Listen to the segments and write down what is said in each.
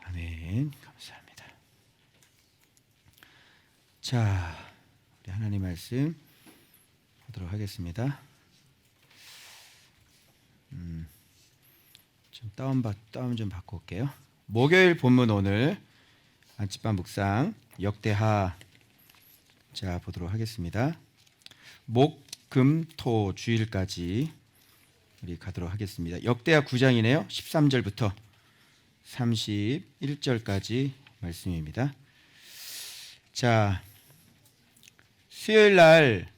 아멘. 감사합니다. 자, 우리 하나님 말씀 보도록 하겠습니다. 좀 다운 좀 받고 올게요. 목요일 본문 오늘 안치반 묵상 역대하 자 보도록 하겠습니다. 목, 금, 토 주일까지 우리 가도록 하겠습니다. 역대하 9장이네요. 13절부터 31절까지 말씀입니다. 자, 수요일 날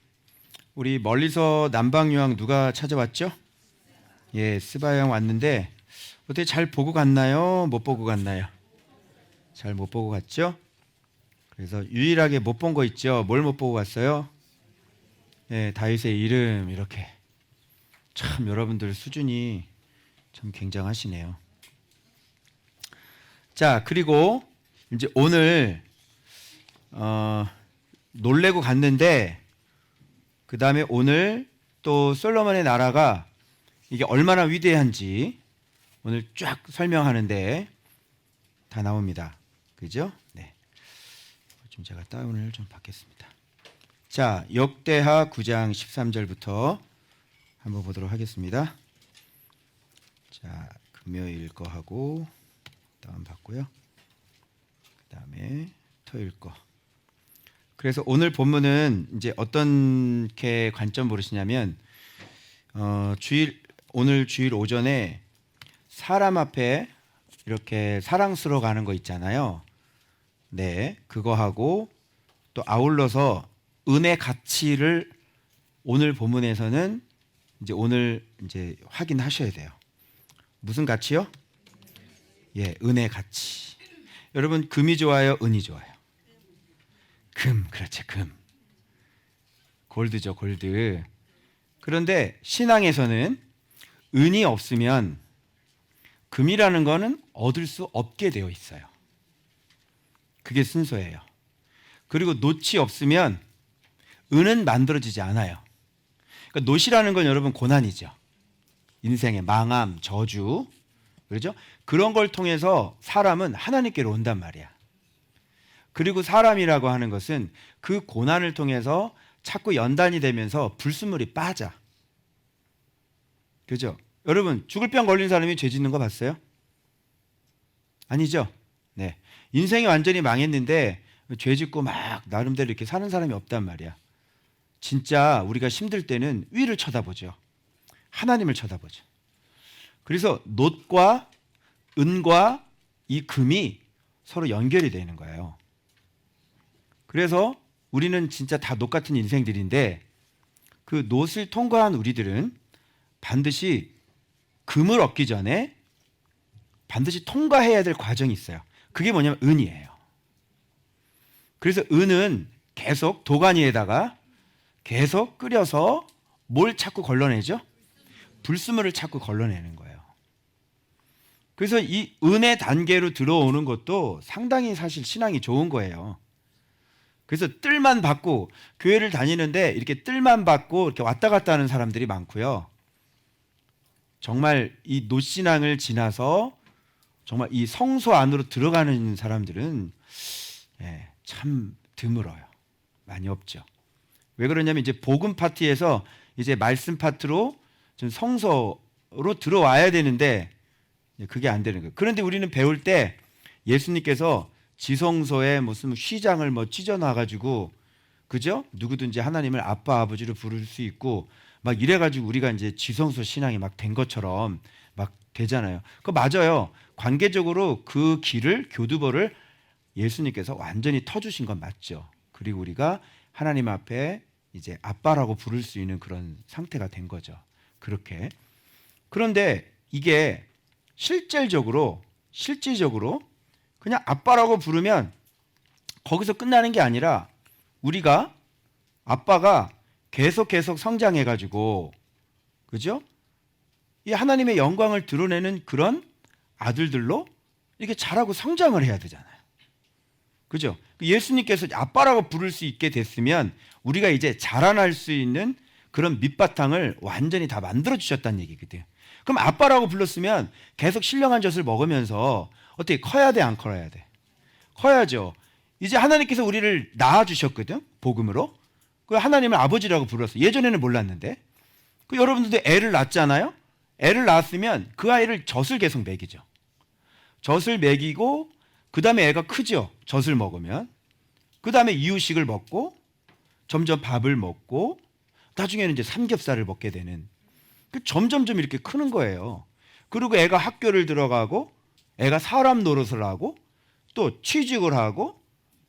우리 멀리서 남방유황 누가 찾아왔죠? 예, 스바 형 왔는데 어떻게 잘 보고 갔나요? 못 보고 갔나요? 잘 못 보고 갔죠? 그래서 유일하게 못 본 거 있죠? 뭘 못 보고 갔어요? 예, 다윗의 이름 이렇게. 참 여러분들 수준이 참 굉장하시네요. 자, 그리고 이제 오늘 놀래고 갔는데 그 다음에 오늘 또 솔로몬의 나라가 이게 얼마나 위대한지 오늘 쫙 설명하는데 다 나옵니다. 그죠? 네. 좀 제가 다운을 좀 받겠습니다. 자, 역대하 9장 13절부터 한번 보도록 하겠습니다. 자, 금요일 거 하고 다운 받고요. 그 다음에 토요일 거. 그래서 오늘 본문은 이제 어떻게 관점 보시냐면 오늘 주일 오전에 사람 앞에 이렇게 사랑스러워 가는 거 있잖아요. 네, 그거 하고 또 아울러서 은혜 가치를 오늘 본문에서는 이제 오늘 이제 확인하셔야 돼요. 무슨 가치요? 예, 은혜 가치. 여러분 금이 좋아요, 은이 좋아요? 금, 그렇죠, 금. 골드죠, 골드. 그런데 신앙에서는 은이 없으면 금이라는 거는 얻을 수 없게 되어 있어요. 그게 순서예요. 그리고 놋이 없으면 은은 만들어지지 않아요. 그러니까 놋이라는 건 여러분 고난이죠. 인생의 망함, 저주, 그렇죠? 그런 걸 통해서 사람은 하나님께로 온단 말이야. 그리고 사람이라고 하는 것은 그 고난을 통해서 자꾸 연단이 되면서 불순물이 빠져. 그죠? 여러분 죽을 병 걸린 사람이 죄 짓는 거 봤어요? 아니죠? 네. 인생이 완전히 망했는데 죄 짓고 막 나름대로 이렇게 사는 사람이 없단 말이야. 진짜 우리가 힘들 때는 위를 쳐다보죠. 하나님을 쳐다보죠. 그래서 놋과 은과 이 금이 서로 연결이 되는 거예요. 그래서 우리는 진짜 다 놋 같은 인생들인데 그 놋을 통과한 우리들은 반드시 금을 얻기 전에 반드시 통과해야 될 과정이 있어요. 그게 뭐냐면 은이에요. 그래서 은은 계속 도가니에다가 계속 끓여서 뭘 자꾸 걸러내죠? 불순물을 자꾸 걸러내는 거예요. 그래서 이 은의 단계로 들어오는 것도 상당히 사실 신앙이 좋은 거예요. 그래서 뜰만 받고 교회를 다니는데 이렇게 뜰만 받고 이렇게 왔다 갔다 하는 사람들이 많고요. 정말 이 놋신앙을 지나서 정말 이 성소 안으로 들어가는 사람들은 참 드물어요. 많이 없죠. 왜 그러냐면 이제 복음 파티에서 이제 말씀 파트로 좀 성소로 들어와야 되는데 그게 안 되는 거예요. 그런데 우리는 배울 때 예수님께서 지성소에 무슨 휘장을 뭐 찢어놔가지고 그죠? 누구든지 하나님을 아빠 아버지로 부를 수 있고 막 이래가지고 우리가 이제 지성소 신앙이 막 된 것처럼 막 되잖아요. 그거 맞아요. 관계적으로 그 길을 교두보를 예수님께서 완전히 터주신 건 맞죠. 그리고 우리가 하나님 앞에 이제 아빠라고 부를 수 있는 그런 상태가 된 거죠. 그렇게. 그런데 이게 실질적으로 그냥 아빠라고 부르면 거기서 끝나는 게 아니라 우리가 아빠가 계속 성장해가지고 그죠? 이 하나님의 영광을 드러내는 그런 아들들로 이렇게 자라고 성장을 해야 되잖아요. 그죠? 예수님께서 아빠라고 부를 수 있게 됐으면 우리가 이제 자라날 수 있는 그런 밑바탕을 완전히 다 만들어 주셨다는 얘기거든요. 그럼 아빠라고 불렀으면 계속 신령한 젖을 먹으면서 어떻게 커야 돼, 안 커야 돼? 커야죠. 이제 하나님께서 우리를 낳아주셨거든, 복음으로. 그 하나님을 아버지라고 불렀어. 예전에는 몰랐는데. 그 여러분들도 애를 낳잖아요. 애를 낳았으면 그 아이를 젖을 계속 먹이죠. 젖을 먹이고 그 다음에 애가 크죠. 젖을 먹으면. 그 다음에 이유식을 먹고 점점 밥을 먹고 나중에는 이제 삼겹살을 먹게 되는, 점점점 이렇게 크는 거예요. 그리고 애가 학교를 들어가고 애가 사람 노릇을 하고 또 취직을 하고,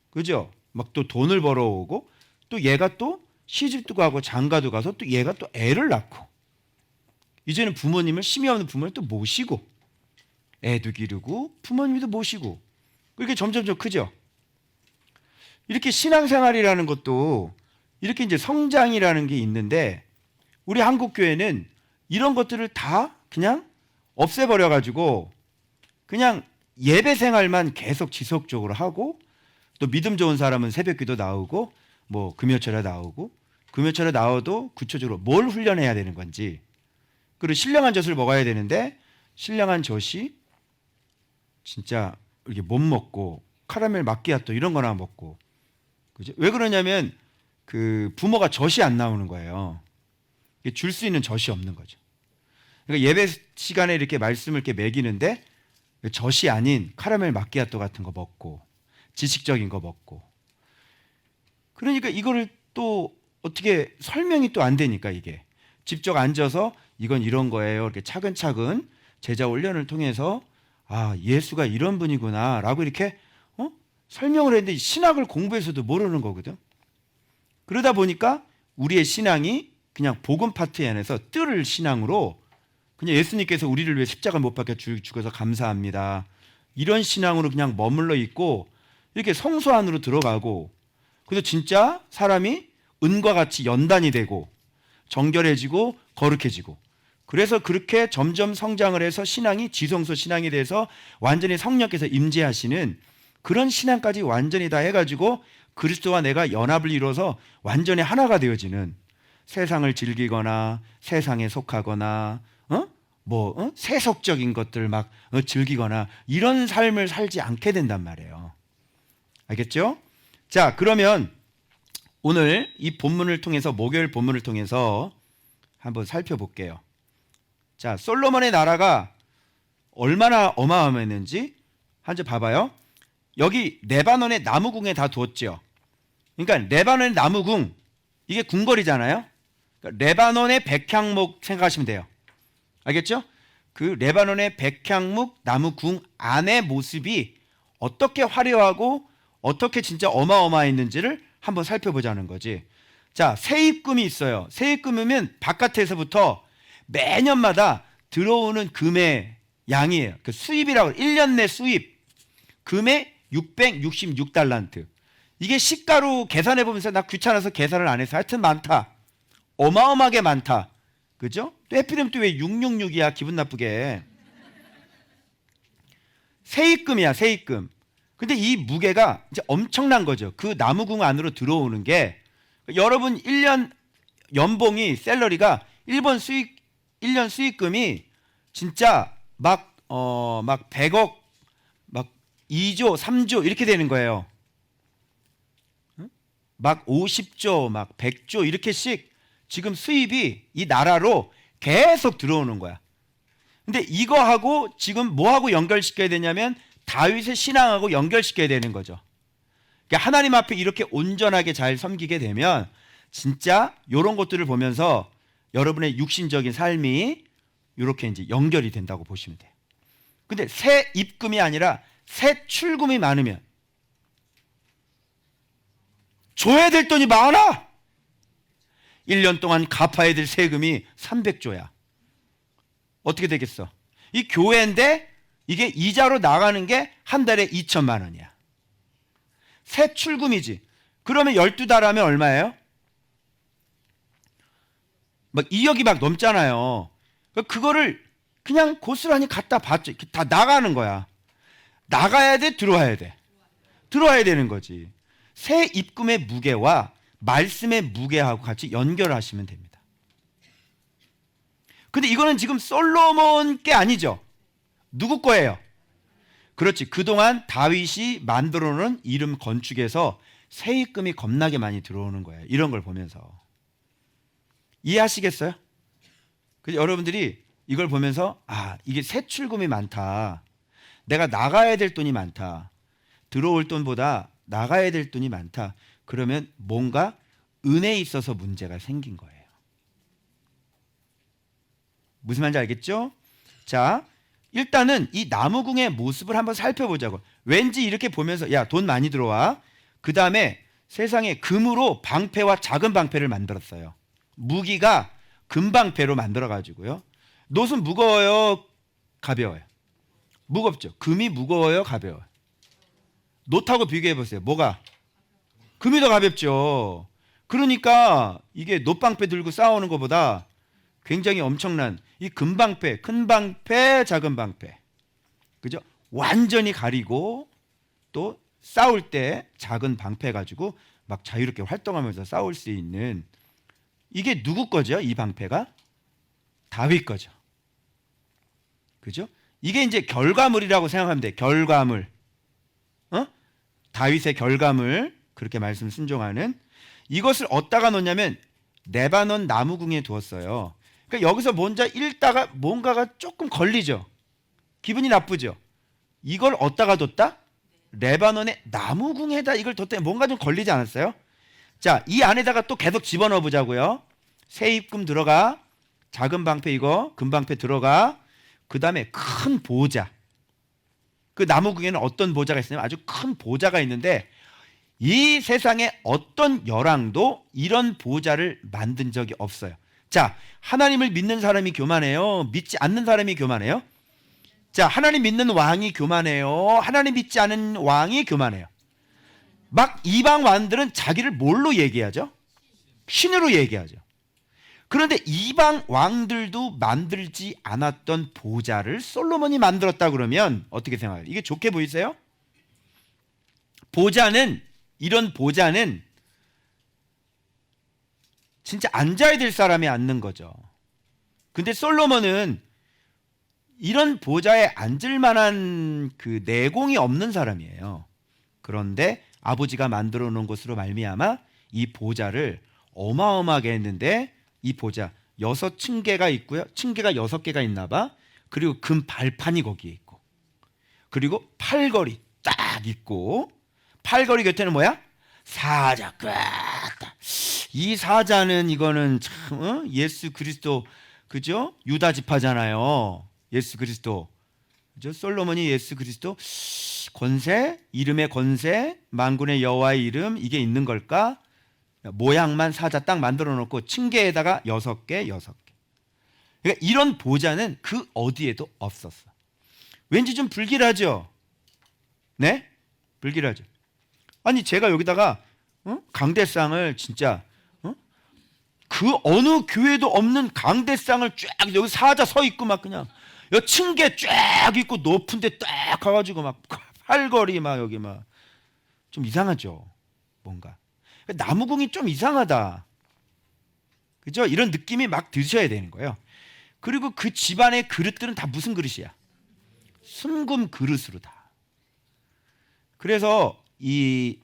그죠? 막 또 돈을 벌어오고 또 얘가 또 시집도 가고 장가도 가서 또 얘가 또 애를 낳고, 이제는 부모님을, 심이 없는 부모를 또 모시고 애도 기르고 부모님도 모시고, 그렇게 점점점 크죠. 이렇게 신앙생활이라는 것도 이렇게 이제 성장이라는 게 있는데, 우리 한국 교회는 이런 것들을 다 그냥 없애버려 가지고 그냥 예배 생활만 계속 지속적으로 하고, 또 믿음 좋은 사람은 새벽기도 나오고 뭐 금요철에 나오고, 금요철에 나와도 구체적으로 뭘 훈련해야 되는 건지, 그리고 신령한 젖을 먹어야 되는데 신령한 젖이 진짜 이렇게 못 먹고 카라멜 마끼아또 이런 거나 먹고, 그죠? 왜 그러냐면 그 부모가 젖이 안 나오는 거예요. 줄 수 있는 젖이 없는 거죠. 그러니까 예배 시간에 이렇게 말씀을 이렇게 먹이는데 젖이 아닌 카라멜 마끼아또 같은 거 먹고 지식적인 거 먹고, 그러니까 이거를 또 어떻게 설명이 또 안 되니까, 이게 직접 앉아서 이건 이런 거예요 이렇게 차근차근 제자 훈련을 통해서 아, 예수가 이런 분이구나 라고 이렇게 설명을 했는데 신학을 공부해서도 모르는 거거든. 그러다 보니까 우리의 신앙이 그냥 복음 파트 안에서 뜰 신앙으로, 그냥 예수님께서 우리를 위해 십자가 못 박혀 죽어서 감사합니다, 이런 신앙으로 그냥 머물러 있고, 이렇게 성소 안으로 들어가고, 그래서 진짜 사람이 은과 같이 연단이 되고 정결해지고 거룩해지고, 그래서 그렇게 점점 성장을 해서 신앙이 지성소 신앙이 돼서 완전히 성령께서 임재하시는 그런 신앙까지 완전히 다 해가지고 그리스도와 내가 연합을 이뤄서 완전히 하나가 되어지는, 세상을 즐기거나 세상에 속하거나 세속적인 것들 막 즐기거나 이런 삶을 살지 않게 된단 말이에요. 알겠죠? 자, 그러면 오늘 이 본문을 통해서, 목요일 본문을 통해서 한번 살펴볼게요. 자, 솔로몬의 나라가 얼마나 어마어마했는지 한번 봐봐요. 여기 레바논의 나무궁에 다 두었죠. 그러니까 레바논의 나무궁, 이게 궁궐이잖아요. 그러니까 레바논의 백향목 생각하시면 돼요. 알겠죠? 그 레바논의 백향목 나무궁 안의 모습이 어떻게 화려하고 어떻게 진짜 어마어마했는지를 한번 살펴보자는 거지. 자, 세입금이 있어요. 세입금이면 바깥에서부터 매년마다 들어오는 금의 양이에요. 그 수입이라고, 1년 내 수입 금의 666달란트. 이게 시가로 계산해 보면서 나 귀찮아서 계산을 안 해서 하여튼 많다, 어마어마하게 많다, 그죠? 또 해피름 또 왜 666이야, 기분 나쁘게. 세입금이야, 세입금. 근데 이 무게가 이제 엄청난 거죠. 그 나무궁 안으로 들어오는 게, 여러분 1년 연봉이, 샐러리가 1년 수익금이 진짜 막 100억, 막 2조, 3조 이렇게 되는 거예요. 막 50조, 막 100조 이렇게씩 지금 수입이 이 나라로 계속 들어오는 거야. 근데 이거하고 지금 뭐하고 연결시켜야 되냐면 다윗의 신앙하고 연결시켜야 되는 거죠. 그러니까 하나님 앞에 이렇게 온전하게 잘 섬기게 되면 진짜 이런 것들을 보면서 여러분의 육신적인 삶이 이렇게 이제 연결이 된다고 보시면 돼요. 근데 새 입금이 아니라 새 출금이 많으면, 줘야 될 돈이 많아. 1년 동안 갚아야 될 세금이 300조야. 어떻게 되겠어? 이 교회인데 이게 이자로 나가는 게 한 달에 2천만 원이야. 새 출금이지. 그러면 12달 하면 얼마예요? 막 2억이 막 넘잖아요. 그거를 그냥 고스란히 갖다 받죠. 다 나가는 거야. 나가야 돼, 들어와야 돼. 들어와야 되는 거지. 새 입금의 무게와 말씀의 무게하고 같이 연결하시면 됩니다. 근데 이거는 지금 솔로몬 게 아니죠. 누구 거예요? 그렇지. 그동안 다윗이 만들어 놓은 이름 건축에서 세입금이 겁나게 많이 들어오는 거예요. 이런 걸 보면서. 이해하시겠어요? 여러분들이 이걸 보면서 이게 세출금이 많다. 내가 나가야 될 돈이 많다. 들어올 돈보다 나가야 될 돈이 많다. 그러면 뭔가 은혜에 있어서 문제가 생긴 거예요. 무슨 말인지 알겠죠? 자, 일단은 이 나무궁의 모습을 한번 살펴보자고. 왠지 이렇게 보면서 야, 돈 많이 들어와. 그 다음에 세상에 금으로 방패와 작은 방패를 만들었어요. 무기가 금방패로 만들어가지고요. 놋은 무거워요? 가벼워요? 무겁죠. 금이 무거워요? 가벼워요? 놋하고 비교해보세요. 뭐가? 금이 더 가볍죠. 그러니까 이게 놋방패 들고 싸우는 것보다 굉장히 엄청난 이 금방패, 큰 방패, 작은 방패, 그죠? 완전히 가리고 또 싸울 때 작은 방패 가지고 막 자유롭게 활동하면서 싸울 수 있는, 이게 누구 거죠? 이 방패가 다윗 거죠. 그죠? 이게 이제 결과물이라고 생각하면 돼. 결과물. 다윗의 결과물. 그렇게 말씀 순종하는. 이것을 어디다가 놓냐면 레바논 나무궁에 두었어요. 그러니까 여기서 먼저 읽다가 뭔가가 조금 걸리죠. 기분이 나쁘죠. 이걸 어디다가 뒀다? 레바논의 나무궁에다 이걸 뒀더니 뭔가 좀 걸리지 않았어요? 자, 이 안에다가 또 계속 집어넣어 보자고요. 세입금 들어가, 작은 방패 이거, 금방패 들어가, 그 다음에 큰 보좌. 그 나무궁에는 어떤 보좌가 있냐면 아주 큰 보좌가 있는데 이 세상에 어떤 열왕도 이런 보좌를 만든 적이 없어요. 자, 하나님을 믿는 사람이 교만해요? 믿지 않는 사람이 교만해요? 자, 하나님 믿는 왕이 교만해요? 하나님 믿지 않은 왕이 교만해요? 막 이방 왕들은 자기를 뭘로 얘기하죠? 신으로 얘기하죠. 그런데 이방 왕들도 만들지 않았던 보좌를 솔로몬이 만들었다 그러면 어떻게 생각해요? 이게 좋게 보이세요? 보좌는, 이런 보좌는 진짜 앉아야 될 사람이 앉는 거죠. 근데 솔로몬은 이런 보좌에 앉을 만한 그 내공이 없는 사람이에요. 그런데 아버지가 만들어 놓은 것으로 말미암아 이 보좌를 어마어마하게 했는데, 이 보좌 6층계가 있고요. 층계가 6개가 있나 봐. 그리고 금 발판이 거기에 있고, 그리고 팔걸이 딱 있고, 팔걸이 곁에는 뭐야? 사자. 이 사자는 이거는 참 예수 그리스도, 그죠? 유다 지파잖아요. 예수 그리스도, 그죠? 솔로몬이 예수 그리스도 권세, 이름의 권세, 만군의 여호와의 이름, 이게 있는 걸까? 모양만 사자 딱 만들어 놓고 층계에다가 6개. 그러니까 이런 보좌는 그 어디에도 없었어. 왠지 좀 불길하죠? 네? 불길하죠. 아니, 제가 여기다가 강대상을 진짜 그 어느 교회도 없는 강대상을 쫙, 여기 사자 서 있고 막 그냥 여기 층계 쫙 있고 높은데 딱 가가지고 막 팔걸이 막 여기 막 좀 이상하죠. 뭔가 나무궁이 좀 이상하다, 그죠? 이런 느낌이 막 드셔야 되는 거예요. 그리고 그 집안의 그릇들은 다 무슨 그릇이야? 순금 그릇으로 다. 그래서 이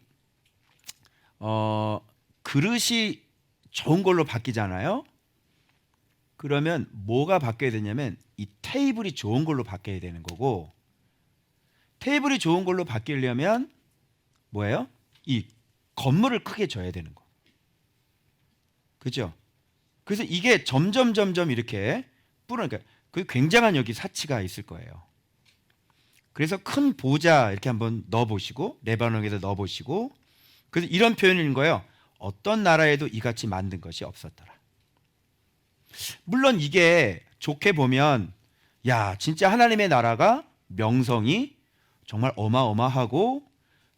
그릇이 좋은 걸로 바뀌잖아요. 그러면 뭐가 바뀌어야 되냐면 이 테이블이 좋은 걸로 바뀌어야 되는 거고, 테이블이 좋은 걸로 바뀌려면 뭐예요? 이 건물을 크게 줘야 되는 거. 그죠? 그래서 이게 점점 이렇게 뿌르니까 그 굉장한 여기 사치가 있을 거예요. 그래서 큰 보좌 이렇게 한번 넣어보시고, 레바논에다 넣어보시고, 그래서 이런 표현인 거예요. 어떤 나라에도 이같이 만든 것이 없었더라. 물론 이게 좋게 보면 야, 진짜 하나님의 나라가 명성이 정말 어마어마하고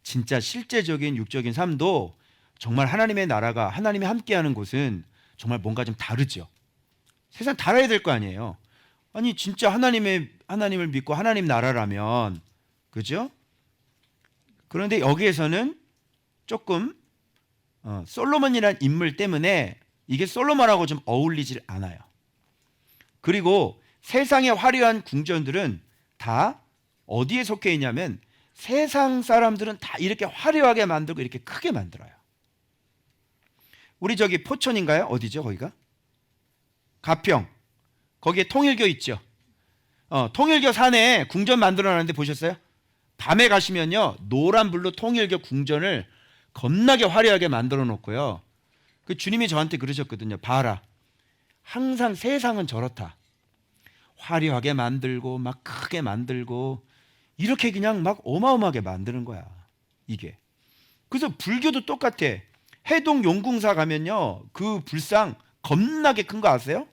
진짜 실제적인 육적인 삶도 정말 하나님의 나라가, 하나님이 함께하는 곳은 정말 뭔가 좀 다르죠. 세상 달아야 될 거 아니에요. 아니 진짜 하나님을 믿고 하나님 나라라면, 그죠? 그런데 여기에서는 조금 솔로몬이라는 인물 때문에 이게 솔로몬하고 좀 어울리질 않아요. 그리고 세상의 화려한 궁전들은 다 어디에 속해 있냐면 세상 사람들은 다 이렇게 화려하게 만들고 이렇게 크게 만들어요. 우리 저기 포천인가요? 어디죠 거기가? 가평. 거기에 통일교 있죠. 통일교 산에 궁전 만들어놨는데 보셨어요? 밤에 가시면요 노란불로 통일교 궁전을 겁나게 화려하게 만들어 놓고요. 그 주님이 저한테 그러셨거든요. 봐라, 항상 세상은 저렇다. 화려하게 만들고 막 크게 만들고 이렇게 그냥 막 어마어마하게 만드는 거야 이게. 그래서 불교도 똑같아. 해동 용궁사 가면요 그 불상 겁나게 큰 거 아세요?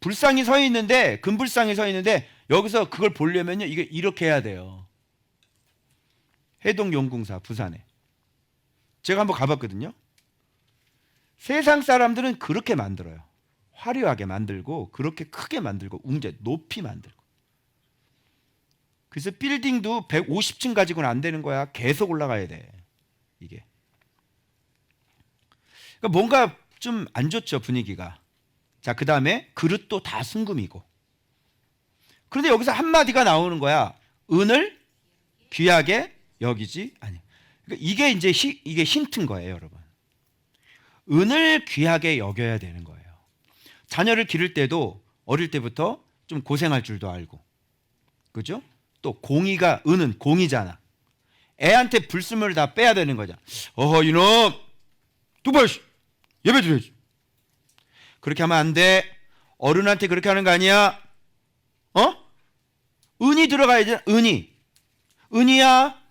불상이 서 있는데, 금불상이 서 있는데 여기서 그걸 보려면요 이게 이렇게 해야 돼요. 해동 용궁사 부산에 제가 한번 가봤거든요. 세상 사람들은 그렇게 만들어요. 화려하게 만들고 그렇게 크게 만들고 웅재 높이 만들고. 그래서 빌딩도 150층 가지고는 안 되는 거야. 계속 올라가야 돼 이게. 그러니까 뭔가 좀 안 좋죠 분위기가. 자, 그 다음에 그릇도 다 순금이고. 그런데 여기서 한마디가 나오는 거야. 은을 귀하게 여기지 아니. 그러니까 이게 이제 이게 힌트인 거예요 여러분. 은을 귀하게 여겨야 되는 거예요. 자녀를 기를 때도 어릴 때부터 좀 고생할 줄도 알고, 그죠? 또 공의가, 은은 공이잖아. 애한테 불순물을 다 빼야 되는 거잖아. 어허 이놈 두발 예배 드려야지. 그렇게 하면 안 돼. 어른한테 그렇게 하는 거 아니야. 은이 들어가야지. 은이야.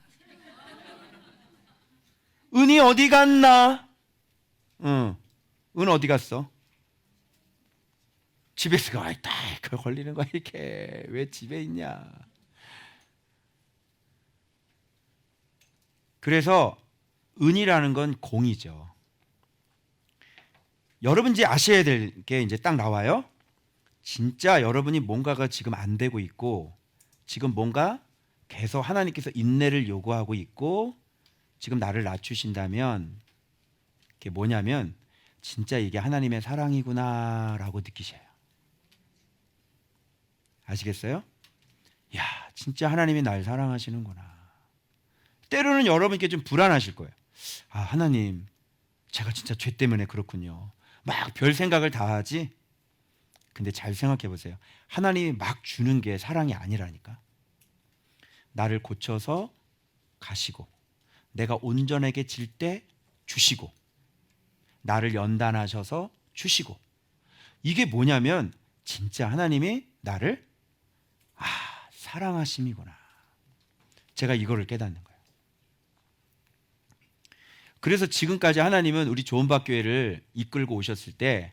은이 어디 갔나? 은 어디 갔어? 집에서 가 있다. 그걸 걸리는 거야 이렇게. 왜 집에 있냐? 그래서 은이라는 건 공이죠. 여러분 이제 아셔야 될 게 이제 딱 나와요. 진짜 여러분이 뭔가가 지금 안 되고 있고, 지금 뭔가 계속 하나님께서 인내를 요구하고 있고, 지금 나를 낮추신다면 그게 뭐냐면 진짜 이게 하나님의 사랑이구나라고 느끼셔요. 아시겠어요? 야, 진짜 하나님이 날 사랑하시는구나. 때로는 여러분께 좀 불안하실 거예요. 아, 하나님, 제가 진짜 죄 때문에 그렇군요. 막 별 생각을 다 하지. 근데 잘 생각해 보세요. 하나님이 막 주는 게 사랑이 아니라니까. 나를 고쳐서 가시고, 내가 온전하게 질 때 주시고, 나를 연단하셔서 주시고. 이게 뭐냐면 진짜 하나님이 나를 사랑하심이구나. 제가 이거를 깨닫는 거예요. 그래서 지금까지 하나님은 우리 조은박교회를 이끌고 오셨을 때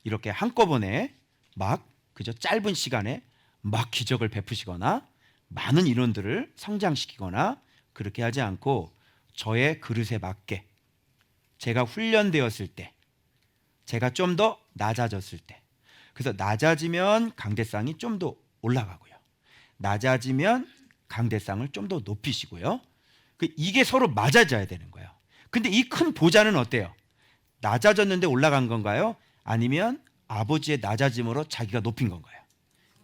이렇게 한꺼번에 막 그저 짧은 시간에 막 기적을 베푸시거나 많은 인원들을 성장시키거나 그렇게 하지 않고 저의 그릇에 맞게 제가 훈련되었을 때, 제가 좀 더 낮아졌을 때, 그래서 낮아지면 강대상이 좀 더 올라가고요, 낮아지면 강대상을 좀 더 높이시고요. 이게 서로 맞아져야 되는 거예요. 근데 이 큰 보좌는 어때요? 낮아졌는데 올라간 건가요? 아니면 아버지의 낮아짐으로 자기가 높인 건가요?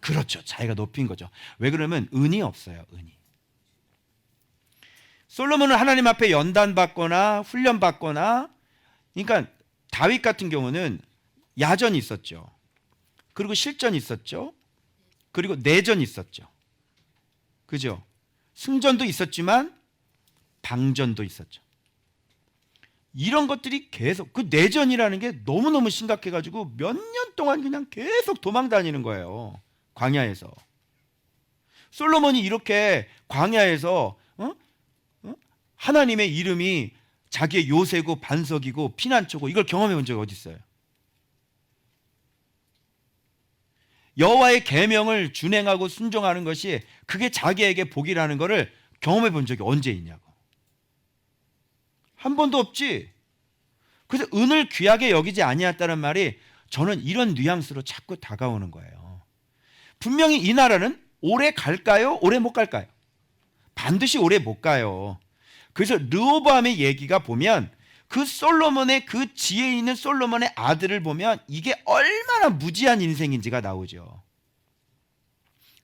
그렇죠. 자기가 높인 거죠. 왜 그러면 은이 없어요. 은이. 솔로몬은 하나님 앞에 연단받거나 훈련받거나, 그러니까 다윗 같은 경우는 야전이 있었죠. 그리고 실전이 있었죠. 그리고 내전이 있었죠. 그죠? 승전도 있었지만 방전도 있었죠. 이런 것들이 계속, 그 내전이라는 게 너무너무 심각해가지고 몇 년 동안 그냥 계속 도망 다니는 거예요. 광야에서. 솔로몬이 이렇게 광야에서 하나님의 이름이 자기의 요새고 반석이고 피난처고 이걸 경험해 본 적이 어디 있어요? 여호와의 계명을 준행하고 순종하는 것이 그게 자기에게 복이라는 것을 경험해 본 적이 언제 있냐고. 한 번도 없지. 그래서 은을 귀하게 여기지 아니했다는 말이 저는 이런 뉘앙스로 자꾸 다가오는 거예요. 분명히 이 나라는 오래 갈까요? 오래 못 갈까요? 반드시 오래 못 가요. 그래서 르호보암의 얘기가 보면 그 솔로몬의, 그 지혜 있는 솔로몬의 아들을 보면 이게 얼마나 무지한 인생인지가 나오죠.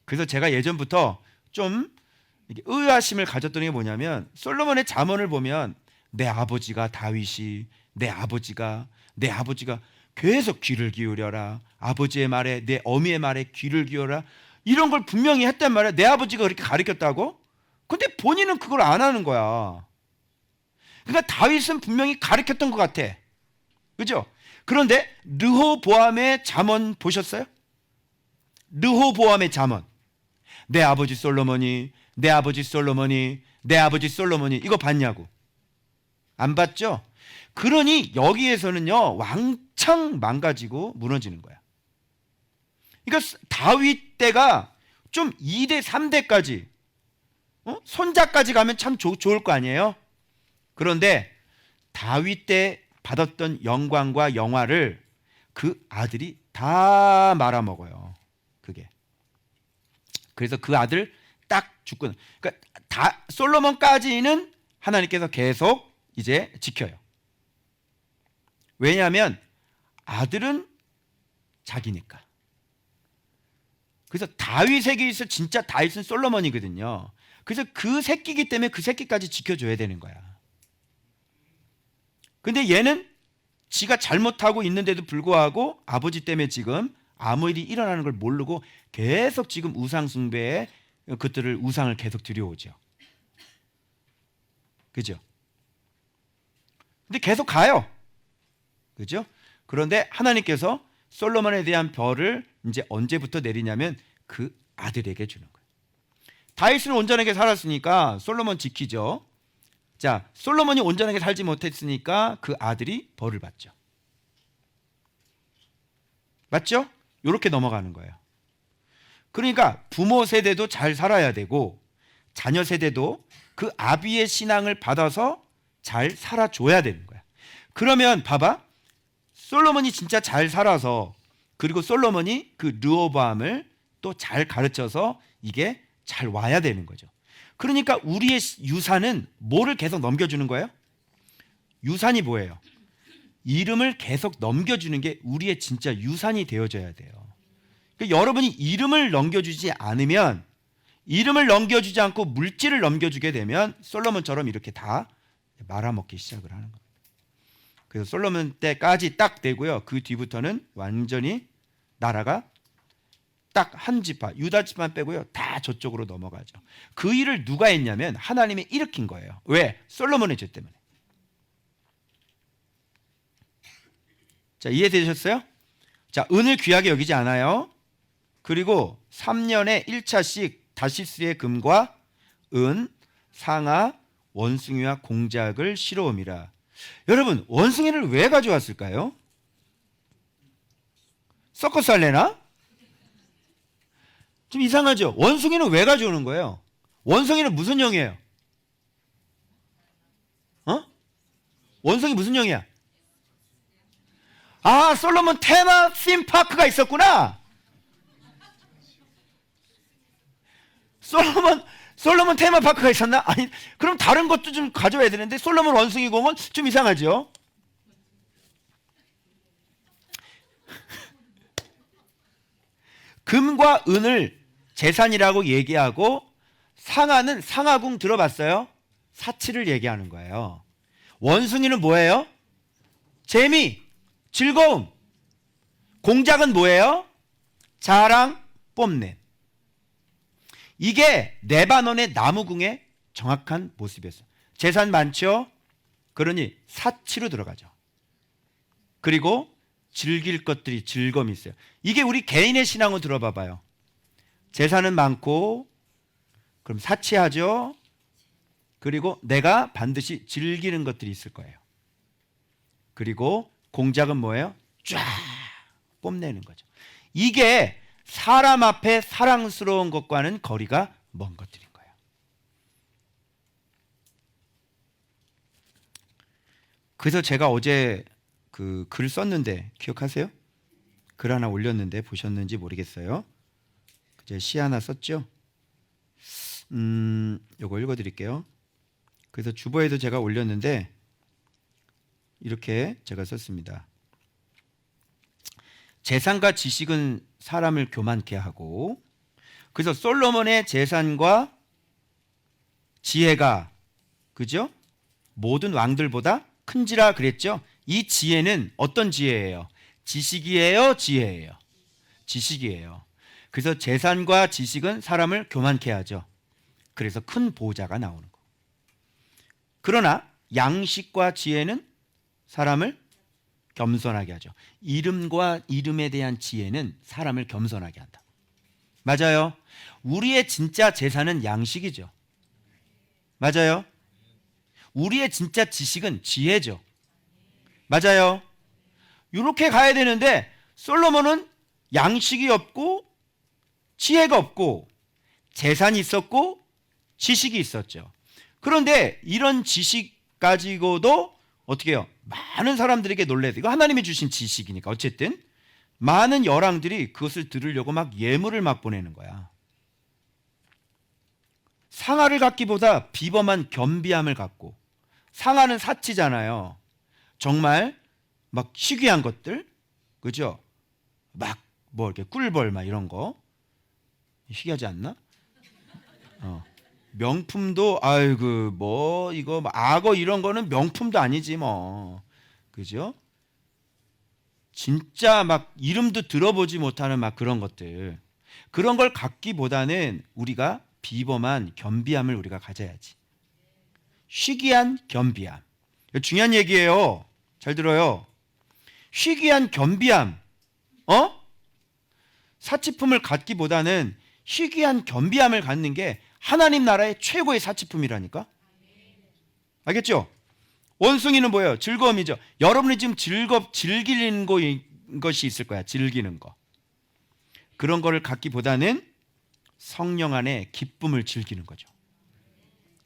그래서 제가 예전부터 좀 이게 의아심을 가졌던 게 뭐냐면 솔로몬의 잠언을 보면 내 아버지가 다윗이 내 아버지가 계속 귀를 기울여라. 아버지의 말에 내 어미의 말에 귀를 기울여라. 이런 걸 분명히 했단 말이야. 내 아버지가 그렇게 가르쳤다고? 근데 본인은 그걸 안 하는 거야. 그러니까 다윗은 분명히 가르쳤던 것 같아. 그죠? 그런데 르호보암의 잠언 보셨어요? 르호보암의 잠언. 내 아버지 솔로몬이 이거 봤냐고. 안 봤죠? 그러니 여기에서는요 왕창 망가지고 무너지는 거야. 그러니까 다윗 때가 좀 2대 3대까지 손자까지 가면 참 좋을 거 아니에요. 그런데 다윗 때 받았던 영광과 영화를 그 아들이 다 말아먹어요. 그게. 그래서 그 아들 딱 죽고, 그러니까 다 솔로몬까지는 하나님께서 계속 이제 지켜요. 왜냐하면 아들은 자기니까. 그래서 다윗에게 있어 진짜 다윗은 솔로몬이거든요. 그래서 그 새끼기 때문에 그 새끼까지 지켜줘야 되는 거야. 근데 얘는 지가 잘못하고 있는데도 불구하고 아버지 때문에 지금 아무 일이 일어나는 걸 모르고 계속 지금 우상 숭배에 그들을 우상을 계속 들여오죠. 그죠? 근데 계속 가요. 그죠? 그런데 하나님께서 솔로몬에 대한 벌을 이제 언제부터 내리냐면 그 아들에게 주는 거예요. 다윗은 온전하게 살았으니까 솔로몬 지키죠. 자, 솔로몬이 온전하게 살지 못했으니까 그 아들이 벌을 받죠. 맞죠? 이렇게 넘어가는 거예요. 그러니까 부모 세대도 잘 살아야 되고 자녀 세대도 그 아비의 신앙을 받아서 잘 살아줘야 되는 거야. 그러면 봐봐. 솔로몬이 진짜 잘 살아서 그리고 솔로몬이 그 르호보암을 또 잘 가르쳐서 이게 잘 와야 되는 거죠. 그러니까 우리의 유산은 뭐를 계속 넘겨주는 거예요? 유산이 뭐예요? 이름을 계속 넘겨주는 게 우리의 진짜 유산이 되어져야 돼요. 그러니까 여러분이 이름을 넘겨주지 않으면, 이름을 넘겨주지 않고 물질을 넘겨주게 되면 솔로몬처럼 이렇게 다 말아먹기 시작을 하는 겁니다. 그래서 솔로몬 때까지 딱 되고요. 그 뒤부터는 완전히 나라가 딱 한 지파, 유다 지파만 빼고요. 다 저쪽으로 넘어가죠. 그 일을 누가 했냐면 하나님이 일으킨 거예요. 왜? 솔로몬의 죄 때문에. 자, 이해되셨어요? 자, 은을 귀하게 여기지 않아요. 그리고 3년에 1차씩 다시스의 금과 은, 상아, 원숭이와 공작을 실어옴이라. 여러분, 원숭이를 왜 가져왔을까요? 서커스 할래나? 좀 이상하죠? 원숭이는 왜 가져오는 거예요? 원숭이는 무슨 영이에요? 원숭이 무슨 영이야? 아, 솔로몬 테마 სიმ파크가 있었구나. 솔로몬 테마파크가 있었나? 아니, 그럼 다른 것도 좀 가져와야 되는데 솔로몬 원숭이 공원 좀 이상하죠? 금과 은을 재산이라고 얘기하고 상아는 상아궁 들어봤어요? 사치를 얘기하는 거예요. 원숭이는 뭐예요? 재미, 즐거움. 공작은 뭐예요? 자랑, 뽐냄. 이게 레바논의 나무궁의 정확한 모습이었어요. 재산 많죠? 그러니 사치로 들어가죠. 그리고 즐길 것들이 즐거움이 있어요. 이게 우리 개인의 신앙으로 들어봐봐요. 재산은 많고 그럼 사치하죠. 그리고 내가 반드시 즐기는 것들이 있을 거예요. 그리고 공작은 뭐예요? 쫙 뽐내는 거죠. 이게 사람 앞에 사랑스러운 것과는 거리가 먼 것들인 거예요. 그래서 제가 어제 그 글 썼는데 기억하세요? 글 하나 올렸는데 보셨는지 모르겠어요. 제가 시 하나 썼죠? 요거 읽어드릴게요. 그래서 주보에도 제가 올렸는데 이렇게 제가 썼습니다. 재산과 지식은 사람을 교만케 하고, 그래서 솔로몬의 재산과 지혜가 그죠? 모든 왕들보다 큰지라 그랬죠. 이 지혜는 어떤 지혜예요? 지식이에요, 지혜예요? 지식이에요. 그래서 재산과 지식은 사람을 교만케 하죠. 그래서 큰 보좌가 나오는 거. 그러나 양식과 지혜는 사람을 겸손하게 하죠. 이름과 이름에 대한 지혜는 사람을 겸손하게 한다. 맞아요. 우리의 진짜 재산은 양식이죠. 맞아요. 우리의 진짜 지식은 지혜죠. 맞아요. 이렇게 가야 되는데 솔로몬은 양식이 없고 지혜가 없고 재산이 있었고 지식이 있었죠. 그런데 이런 지식 가지고도 어떻게 해요? 많은 사람들에게 놀래요. 이거 하나님이 주신 지식이니까 어쨌든 많은 열왕들이 그것을 들으려고 막 예물을 막 보내는 거야. 상아를 갖기보다 비범한 겸비함을 갖고, 상아는 사치잖아요. 정말 막 희귀한 것들, 그죠? 막 뭐 이렇게 꿀벌 막 이런 거 희귀하지 않나? 명품도 아이고 뭐 이거 악어 이런 거는 명품도 아니지 뭐, 그죠? 진짜 막 이름도 들어보지 못하는 막 그런 것들, 그런 걸 갖기보다는 우리가 비범한 겸비함을 우리가 가져야지. 희귀한 겸비함. 중요한 얘기예요. 잘 들어요. 희귀한 겸비함. 사치품을 갖기보다는 희귀한 겸비함을 갖는 게 하나님 나라의 최고의 사치품이라니까. 알겠죠? 원숭이는 뭐예요? 즐거움이죠. 여러분이 지금 즐기는 것이 있을 거야. 즐기는 거. 그런 거를 갖기보다는 성령 안에 기쁨을 즐기는 거죠.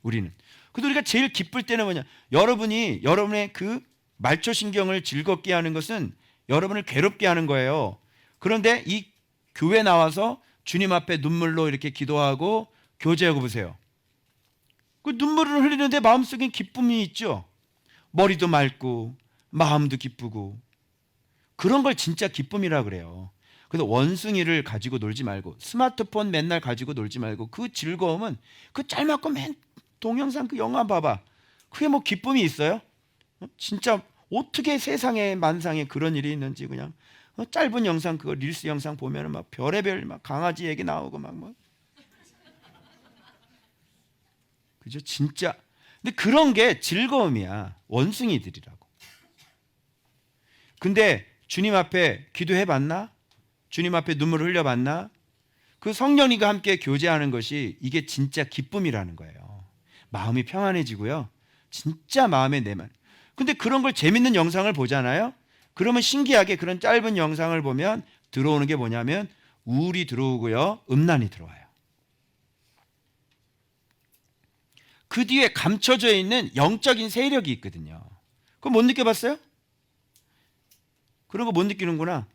우리는. 근데 우리가 제일 기쁠 때는 뭐냐? 여러분의 그 말초신경을 즐겁게 하는 것은 여러분을 괴롭게 하는 거예요. 그런데 이 교회 나와서 주님 앞에 눈물로 이렇게 기도하고 교제하고 보세요. 그 눈물을 흘리는데 마음속에 기쁨이 있죠. 머리도 맑고 마음도 기쁘고, 그런 걸 진짜 기쁨이라 그래요. 그래서 원숭이를 가지고 놀지 말고, 스마트폰 맨날 가지고 놀지 말고, 그 즐거움은 그 짤막고 맨 동영상 그 영화 봐봐. 그게 뭐 기쁨이 있어요? 진짜 어떻게 세상에 만상에 그런 일이 있는지, 그냥 짧은 영상, 그거 릴스 영상 보면은 막 별의별 막 강아지 얘기 나오고 막 뭐, 그죠? 진짜. 근데 그런 게 즐거움이야. 원숭이들이라고. 근데 주님 앞에 기도해 봤나? 주님 앞에 눈물을 흘려 봤나? 그 성령님과 함께 교제하는 것이 이게 진짜 기쁨이라는 거예요. 마음이 평안해지고요. 진짜 마음에 내만. 근데 그런 걸 재밌는 영상을 보잖아요. 그러면 신기하게 그런 짧은 영상을 보면 들어오는 게 뭐냐면 우울이 들어오고요. 음란이 들어와요. 그 뒤에 감춰져 있는 영적인 세력이 있거든요. 그거 못 느껴봤어요? 그런 거 못 느끼는구나.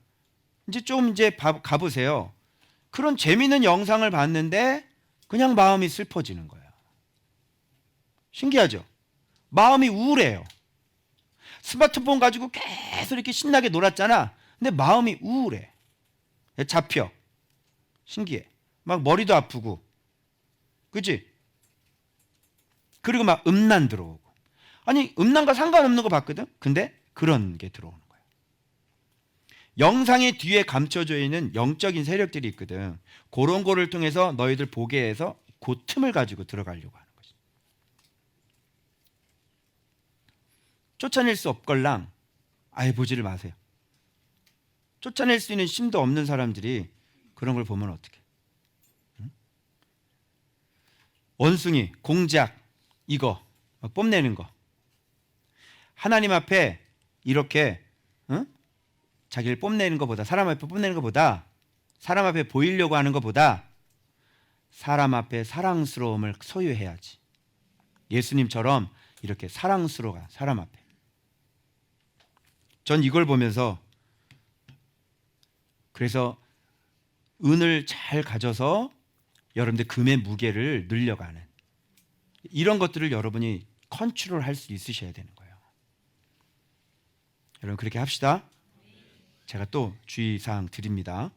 이제 좀 가보세요. 그런 재밌는 영상을 봤는데 그냥 마음이 슬퍼지는 거예요. 신기하죠? 마음이 우울해요. 스마트폰 가지고 계속 이렇게 신나게 놀았잖아. 근데 마음이 우울해. 잡혀. 신기해. 막 머리도 아프고. 그치? 그리고 막 음란 들어오고. 아니, 음란과 상관없는 거 봤거든? 근데 그런 게 들어오는 거예요. 영상의 뒤에 감춰져 있는 영적인 세력들이 있거든. 그런 거를 통해서 너희들 보게 해서 그 틈을 가지고 들어가려고 하는 거지. 쫓아낼 수 없걸랑 아예 보지를 마세요. 쫓아낼 수 있는 힘도 없는 사람들이 그런 걸 보면 어떡해. 응? 원숭이, 공작, 이거 막 뽐내는 거. 하나님 앞에 이렇게 자기를 뽐내는 것보다, 사람 앞에 뽐내는 것보다, 사람 앞에 보이려고 하는 것보다 사람 앞에 사랑스러움을 소유해야지. 예수님처럼 이렇게 사랑스러워, 사람 앞에. 전 이걸 보면서 그래서 은을 잘 가져서 여러분들 금의 무게를 늘려가는 이런 것들을 여러분이 컨트롤할 수 있으셔야 되는 거예요. 여러분 그렇게 합시다. 제가 또 주의사항 드립니다.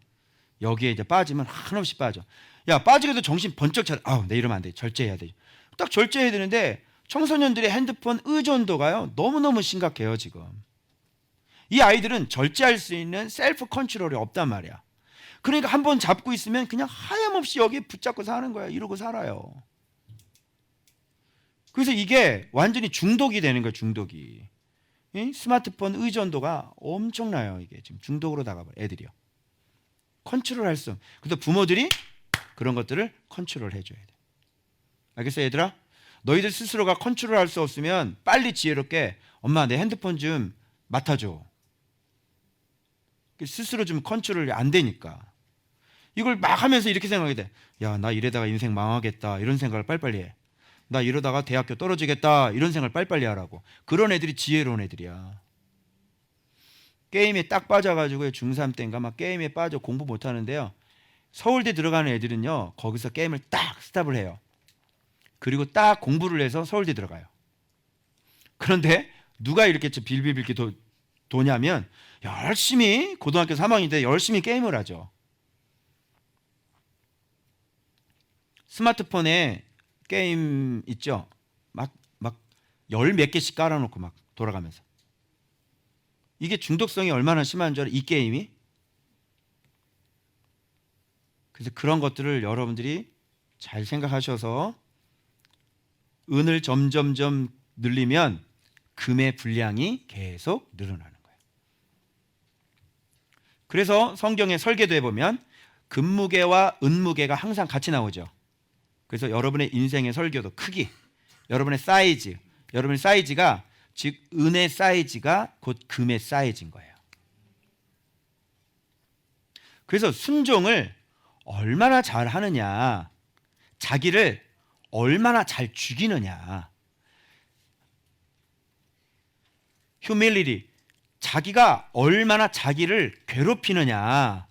여기에 이제 빠지면 한없이 빠져. 야, 빠지게도 정신 번쩍 차려. 내 이러면 안 돼. 절제해야 돼. 딱 절제해야 되는데 청소년들의 핸드폰 의존도가요 너무너무 심각해요. 지금 이 아이들은 절제할 수 있는 셀프 컨트롤이 없단 말이야. 그러니까 한번 잡고 있으면 그냥 하염없이 여기 붙잡고 사는 거야. 이러고 살아요. 그래서 이게 완전히 중독이 되는 거예요. 중독이. 이 스마트폰 의존도가 엄청나요. 이게 지금 중독으로 다가버려 애들이요. 컨트롤할 수. 그래서 부모들이 그런 것들을 컨트롤 해줘야 돼. 알겠어 얘들아? 너희들 스스로가 컨트롤할 수 없으면 빨리 지혜롭게 엄마 내 핸드폰 좀 맡아줘. 스스로 좀 컨트롤이 안 되니까 이걸 막 하면서 이렇게 생각하게 돼. 야, 나 이러다가 인생 망하겠다 이런 생각을 빨리빨리 해. 나 이러다가 대학교 떨어지겠다 이런 생각을 빨리빨리 하라고. 그런 애들이 지혜로운 애들이야. 게임에 딱 빠져가지고 중3 때인가 막 게임에 빠져 공부 못하는데요, 서울대 들어가는 애들은요 거기서 게임을 딱 스탑을 해요. 그리고 딱 공부를 해서 서울대 들어가요. 그런데 누가 이렇게 빌빌빌게 도냐면 열심히 고등학교 3학년인데 열심히 게임을 하죠. 스마트폰에 게임 있죠. 막 열 몇 개씩 깔아놓고 막 돌아가면서. 이게 중독성이 얼마나 심한 줄 알아? 이 게임이. 그래서 그런 것들을 여러분들이 잘 생각하셔서 은을 점점점 늘리면 금의 분량이 계속 늘어나는 거예요. 그래서 성경의 설계도에 보면 금무게와 은무게가 항상 같이 나오죠. 그래서 여러분의 인생의 설교도 크기, 여러분의 사이즈가 즉 은의 사이즈가 곧 금의 사이즈인 거예요. 그래서 순종을 얼마나 잘 하느냐, 자기를 얼마나 잘 죽이느냐, humility, 자기가 얼마나 자기를 괴롭히느냐,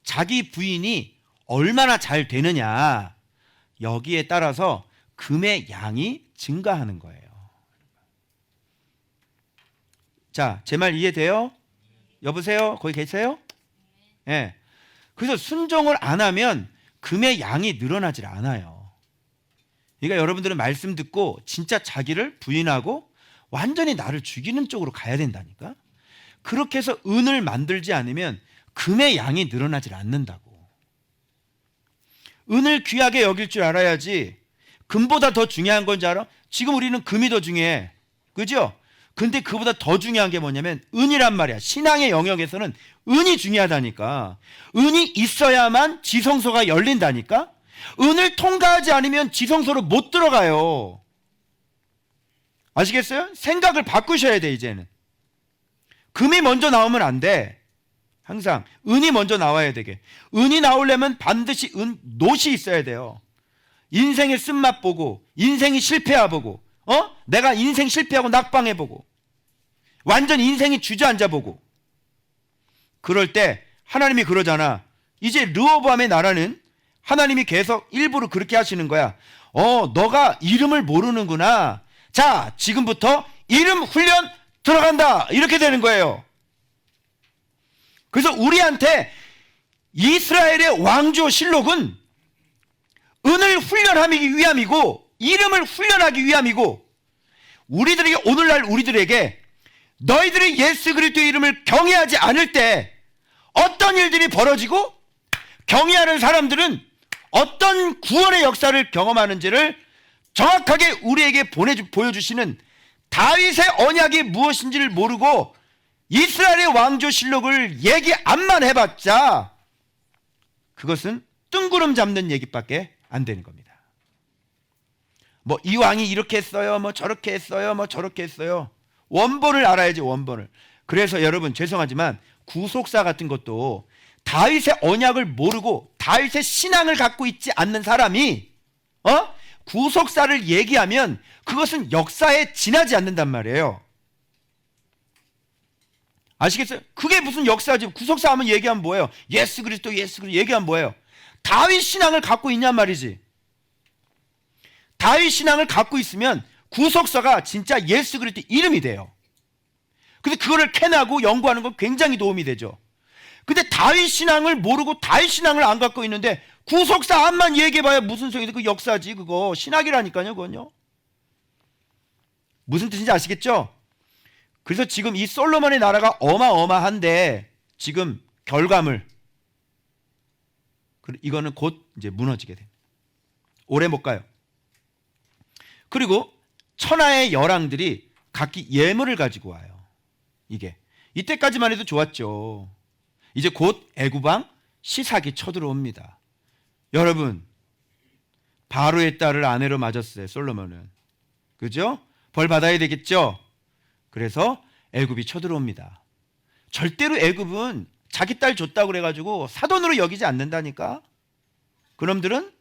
자기 부인이 얼마나 잘 되느냐, 여기에 따라서 금의 양이 증가하는 거예요. 자, 제 말 이해돼요? 여보세요? 거기 계세요? 예. 네. 그래서 순종을 안 하면 금의 양이 늘어나질 않아요. 그러니까 여러분들은 말씀 듣고 진짜 자기를 부인하고 완전히 나를 죽이는 쪽으로 가야 된다니까. 그렇게 해서 은을 만들지 않으면 금의 양이 늘어나질 않는다고. 은을 귀하게 여길 줄 알아야지. 금보다 더 중요한 건지 알아? 지금 우리는 금이 더 중요해. 그죠? 근데 그보다 더 중요한 게 뭐냐면 은이란 말이야. 신앙의 영역에서는 은이 중요하다니까. 은이 있어야만 지성소가 열린다니까. 은을 통과하지 않으면 지성소로 못 들어가요. 아시겠어요? 생각을 바꾸셔야 돼. 이제는 금이 먼저 나오면 안 돼. 항상 은이 먼저 나와야 되게. 은이 나오려면 반드시 노시 있어야 돼요. 인생의 쓴맛 보고, 인생이 실패해보고, 내가 인생 실패하고 낙방해보고, 완전 인생이 주저앉아 보고. 그럴 때 하나님이 그러잖아. 이제 르호보암의 나라는 하나님이 계속 일부러 그렇게 하시는 거야. 너가 이름을 모르는구나. 자, 지금부터 이름 훈련 들어간다. 이렇게 되는 거예요. 그래서 우리한테 이스라엘의 왕조 실록은 은을 훈련하기 위함이고 이름을 훈련하기 위함이고, 우리들에게, 오늘날 우리들에게 너희들이 예수 그리스도의 이름을 경외하지 않을 때 어떤 일들이 벌어지고 경외하는 사람들은 어떤 구원의 역사를 경험하는지를 정확하게 우리에게 보여주시는 다윗의 언약이 무엇인지를 모르고 이스라엘의 왕조 실록을 얘기 암만 해봤자 그것은 뜬구름 잡는 얘기밖에 안 되는 겁니다. 뭐 이 왕이 이렇게 했어요, 뭐 저렇게 했어요, 뭐 저렇게 했어요. 원본을 알아야지, 원본을. 그래서 여러분 죄송하지만 구속사 같은 것도 다윗의 언약을 모르고 다윗의 신앙을 갖고 있지 않는 사람이 구속사를 얘기하면 그것은 역사에 지나지 않는단 말이에요. 아시겠어요? 그게 무슨 역사지? 구속사 하면 얘기하면 뭐예요? 예수 그리스도 얘기하면 뭐예요? 다윗 신앙을 갖고 있냔 말이지. 다윗 신앙을 갖고 있으면 구속사가 진짜 예수 그리스도 이름이 돼요. 근데 그거를 캐나고 연구하는 건 굉장히 도움이 되죠. 근데 다윗 신앙을 모르고 다윗 신앙을 안 갖고 있는데 구속사 암만 얘기해봐야 무슨 소용이 그 역사지. 그거 신학이라니까요. 그건요. 무슨 뜻인지 아시겠죠? 그래서 지금 이 솔로몬의 나라가 어마어마한데 지금 결과물 이거는 곧 이제 무너지게 됩니다. 오래 못 가요. 그리고 천하의 열왕들이 각기 예물을 가지고 와요. 이게 이때까지만 해도 좋았죠. 이제 곧 애굽왕 시삭이 쳐들어옵니다. 여러분, 바로의 딸을 아내로 맞았어요. 솔로몬은. 그죠? 벌 받아야 되겠죠? 그래서 애굽이 쳐들어옵니다. 절대로 애굽은 자기 딸 줬다고 그래가지고 사돈으로 여기지 않는다니까. 그놈들은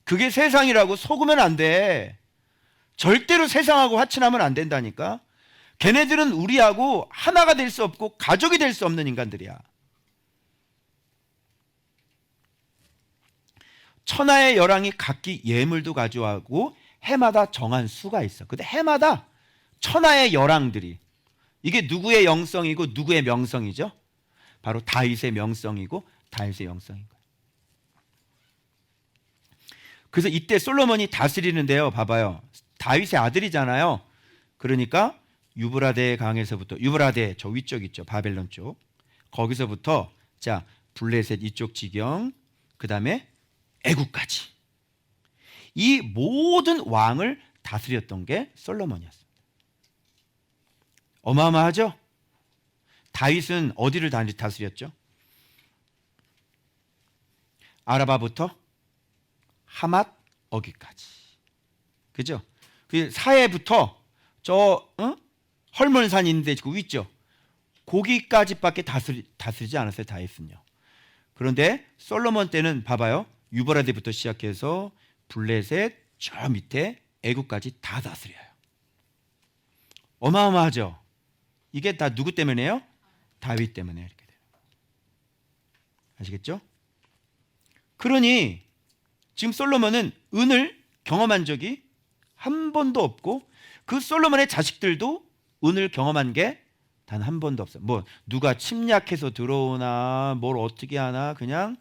그게 세상이라고 속으면 안 돼. 절대로 세상하고 화친하면 안 된다니까. 걔네들은 우리하고 하나가 될 수 없고 가족이 될 수 없는 인간들이야. 천하의 열왕이 각기 예물도 가져와고 해마다 정한 수가 있어. 근데 해마다 천하의 열왕들이, 이게 누구의 영성이고 누구의 명성이죠? 바로 다윗의 명성이고 다윗의 영성인 거예요. 그래서 이때 솔로몬이 다스리는데요. 봐봐요. 다윗의 아들이잖아요. 그러니까 유브라데 강에서부터, 유브라데 저 위쪽 있죠. 바벨론 쪽. 거기서부터 자 블레셋 이쪽 지경, 그 다음에 애국까지 이 모든 왕을 다스렸던 게 솔로몬이었습니다. 어마어마하죠? 다윗은 어디를 다스렸죠? 아라바부터 하맛 어기까지. 그죠? 그 사해부터 저 헐몬산 있는데 그 있죠? 거기까지밖에 다스리지 않았어요. 다윗은요. 그런데 솔로몬 때는 봐봐요. 유브라데부터 시작해서 블레셋 저 밑에 애국까지 다 다스려요. 어마어마하죠? 이게 다 누구 때문에요? 다윗 때문에 이렇게 돼요. 아시겠죠? 그러니 지금 솔로몬은 은을 경험한 적이 한 번도 없고 그 솔로몬의 자식들도 은을 경험한 게 단 한 번도 없어요. 뭐 누가 침략해서 들어오나 뭘 어떻게 하나 그냥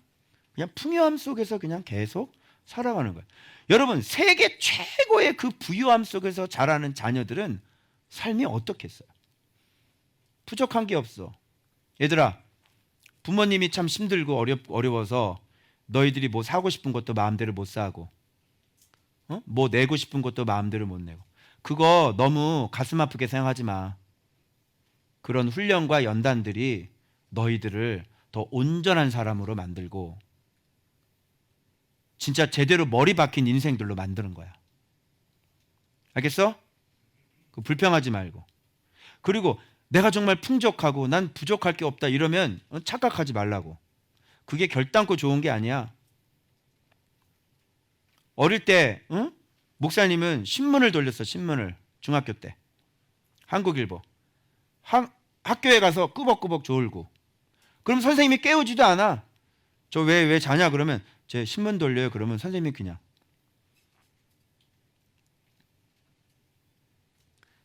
풍요함 속에서 그냥 계속 살아가는 거예요. 여러분, 세계 최고의 그 부유함 속에서 자라는 자녀들은 삶이 어떻겠어요? 부족한 게 없어. 얘들아, 부모님이 참 힘들고 어려워서 너희들이 뭐 사고 싶은 것도 마음대로 못 사고, 뭐 내고 싶은 것도 마음대로 못 내고, 그거 너무 가슴 아프게 생각하지 마. 그런 훈련과 연단들이 너희들을 더 온전한 사람으로 만들고 진짜 제대로 머리 박힌 인생들로 만드는 거야. 알겠어? 불평하지 말고. 그리고 내가 정말 풍족하고 난 부족할 게 없다 이러면 착각하지 말라고. 그게 결단코 좋은 게 아니야. 어릴 때 목사님은 신문을 돌렸어. 신문을. 중학교 때. 한국일보. 학교에 가서 꾸벅꾸벅 졸고. 그럼 선생님이 깨우지도 않아. 저 왜 자냐 그러면 제 신문 돌려요. 그러면 선생님이 그냥.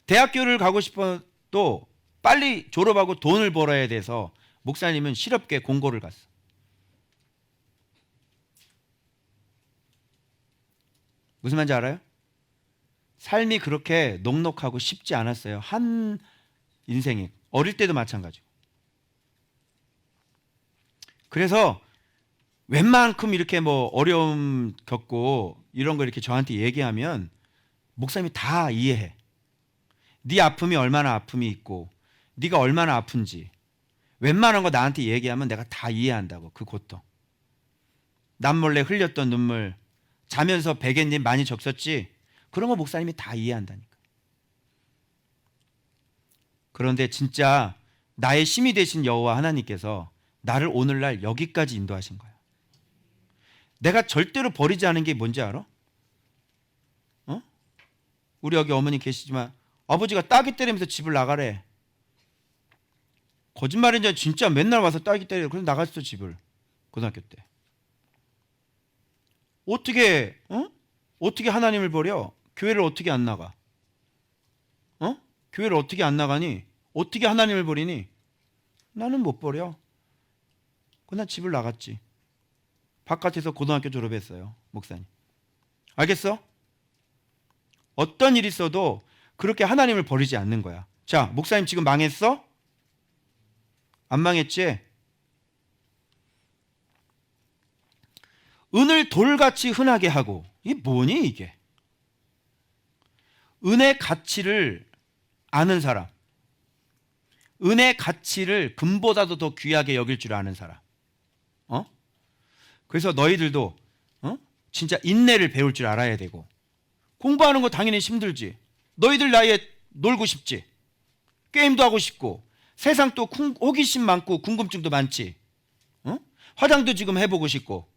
대학교를 가고 싶어도 빨리 졸업하고 돈을 벌어야 돼서 목사님은 실업계 공고를 갔어. 무슨 말인지 알아요? 삶이 그렇게 녹록하고 쉽지 않았어요. 한 인생이. 어릴 때도 마찬가지고. 그래서 웬만큼 이렇게 뭐 어려움 겪고 이런 거 이렇게 저한테 얘기하면 목사님이 다 이해해. 네 아픔이 얼마나 아픔이 있고 네가 얼마나 아픈지 웬만한 거 나한테 얘기하면 내가 다 이해한다고. 그 고통. 남몰래 흘렸던 눈물, 자면서 베갯잎 많이 적셨지? 그런 거 목사님이 다 이해한다니까. 그런데 진짜 나의 힘이 되신 여호와 하나님께서 나를 오늘날 여기까지 인도하신 거야. 내가 절대로 버리지 않은 게 뭔지 알아? 우리 여기 어머니 계시지만 아버지가 따기 때리면서 집을 나가래. 거짓말인지 진짜 맨날 와서 따기 때려. 그래서 나갔어 집을. 고등학교 때. 어떻게 하나님을 버려? 교회를 어떻게 안 나가? 교회를 어떻게 안 나가니? 어떻게 하나님을 버리니? 나는 못 버려. 그냥 집을 나갔지. 바깥에서 고등학교 졸업했어요, 목사님. 알겠어? 어떤 일이 있어도 그렇게 하나님을 버리지 않는 거야. 자, 목사님 지금 망했어? 안 망했지? 은을 돌같이 흔하게 하고, 이게 뭐니 이게? 은의 가치를 아는 사람, 은의 가치를 금보다도 더 귀하게 여길 줄 아는 사람. 그래서 너희들도 진짜 인내를 배울 줄 알아야 되고, 공부하는 거 당연히 힘들지. 너희들 나이에 놀고 싶지. 게임도 하고 싶고, 세상 또 호기심 많고 궁금증도 많지. 화장도 지금 해보고 싶고.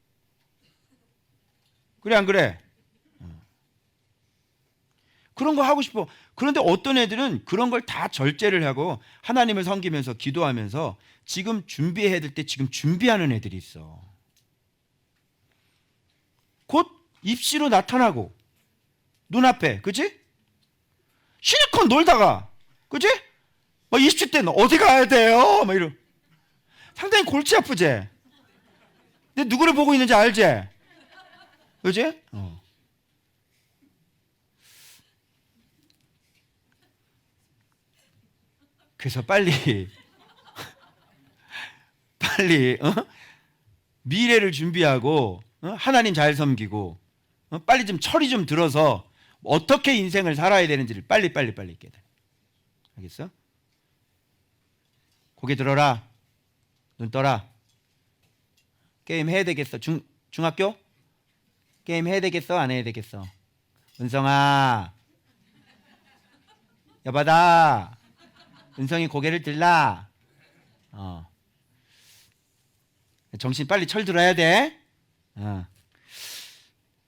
그래 안 그래? 그런 거 하고 싶어. 그런데 어떤 애들은 그런 걸 다 절제를 하고 하나님을 섬기면서 기도하면서 지금 준비해야 될 때 지금 준비하는 애들이 있어. 곧 입시로 나타나고 눈앞에, 그치? 실컷 놀다가, 그치? 막 20대 때는 어디 가야 돼요? 막 이러. 상당히 골치 아프지? 근데 누구를 보고 있는지 알지? 그치? 그래서 빨리 미래를 준비하고 하나님 잘 섬기고 빨리 좀 철이 좀 들어서 어떻게 인생을 살아야 되는지를 빨리 깨달아. 알겠어? 고개 들어라. 눈 떠라. 게임 해야 되겠어. 중학교? 게임 해야 되겠어? 안 해야 되겠어? 은성아, 여봐다. 은성이 고개를 들라. 정신 빨리 철들어야 돼.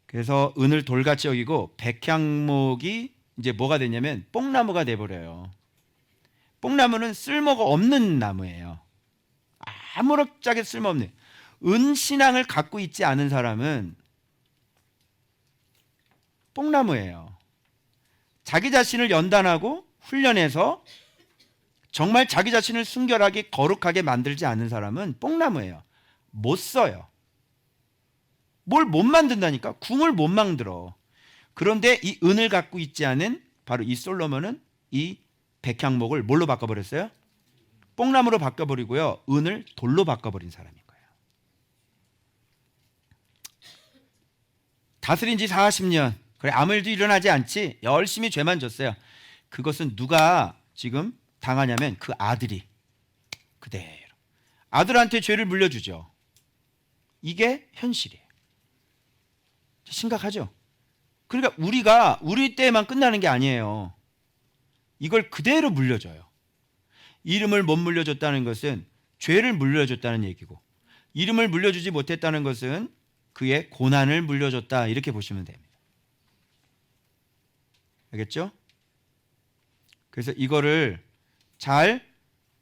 그래서 은을 돌같이 여기고 백향목이 이제 뭐가 되냐면 뽕나무가 돼버려요. 뽕나무는 쓸모가 없는 나무예요. 아무렇게 쓸모없는. 은신앙을 갖고 있지 않은 사람은 뽕나무예요. 자기 자신을 연단하고 훈련해서 정말 자기 자신을 순결하게 거룩하게 만들지 않는 사람은 뽕나무예요. 못 써요. 뭘 못 만든다니까? 궁을 못 만들어. 그런데 이 은을 갖고 있지 않은 바로 이 솔로몬은 이 백향목을 뭘로 바꿔버렸어요? 뽕나무로 바꿔버리고요, 은을 돌로 바꿔버린 사람인 거예요. 다스린 지 40년. 그래, 아무 일도 일어나지 않지. 열심히 죄만 졌어요. 그것은 누가 지금 당하냐면 그 아들이 그대로 아들한테 죄를 물려주죠. 이게 현실이에요. 심각하죠? 그러니까 우리가 우리 때만 끝나는 게 아니에요. 이걸 그대로 물려줘요. 이름을 못 물려줬다는 것은 죄를 물려줬다는 얘기고, 이름을 물려주지 못했다는 것은 그의 고난을 물려줬다, 이렇게 보시면 됩니다. 알겠죠? 그래서 이거를 잘,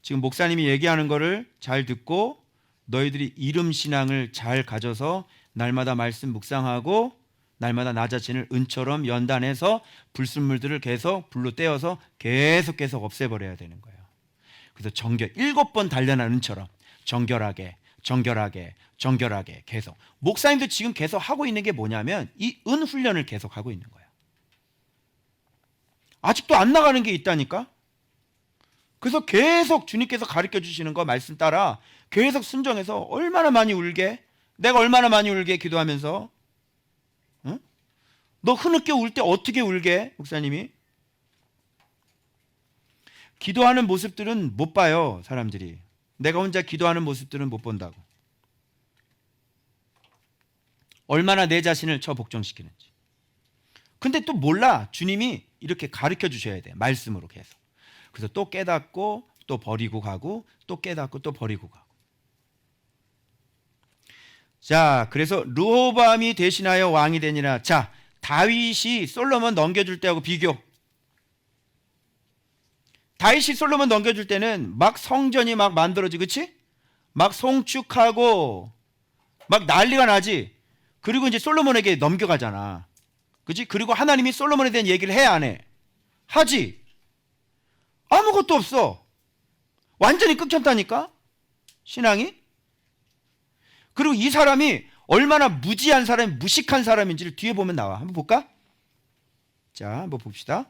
지금 목사님이 얘기하는 거를 잘 듣고 너희들이 이름 신앙을 잘 가져서 날마다 말씀 묵상하고 날마다 나 자신을 은처럼 연단해서 불순물들을 계속 불로 떼어서 계속 없애버려야 되는 거예요. 그래서 7번 단련한 은처럼 정결하게 계속. 목사님도 지금 계속 하고 있는 게 뭐냐면 이 은 훈련을 계속 하고 있는 거예요. 아직도 안 나가는 게 있다니까. 그래서 계속 주님께서 가르쳐 주시는 거 말씀 따라 계속 순종해서 얼마나 많이 울게, 내가 얼마나 많이 울게 기도하면서. 응? 너 흐느껴 울 때 어떻게 울게, 목사님이? 기도하는 모습들은 못 봐요, 사람들이. 내가 혼자 기도하는 모습들은 못 본다고. 얼마나 내 자신을 복종시키는지. 근데 또 몰라. 주님이 이렇게 가르쳐 주셔야 돼, 말씀으로 계속. 그래서 또 깨닫고 또 버리고 가고, 또 깨닫고 또 버리고 가고. 자, 그래서 르호보암이 대신하여 왕이 되니라. 자, 다윗이 솔로몬 넘겨줄 때하고 비교. 다윗이 솔로몬 넘겨줄 때는 막 성전이 막 만들어지, 그치? 막 송축하고 막 난리가 나지. 그리고 이제 솔로몬에게 넘겨가잖아, 그치? 그리고 하나님이 솔로몬에 대한 얘기를 해, 안 해? 하지. 아무것도 없어. 완전히 끊겼다니까, 신앙이. 그리고 이 사람이 얼마나 무지한 사람이 무식한 사람인지를 뒤에 보면 나와. 한번 볼까? 자, 한번 봅시다.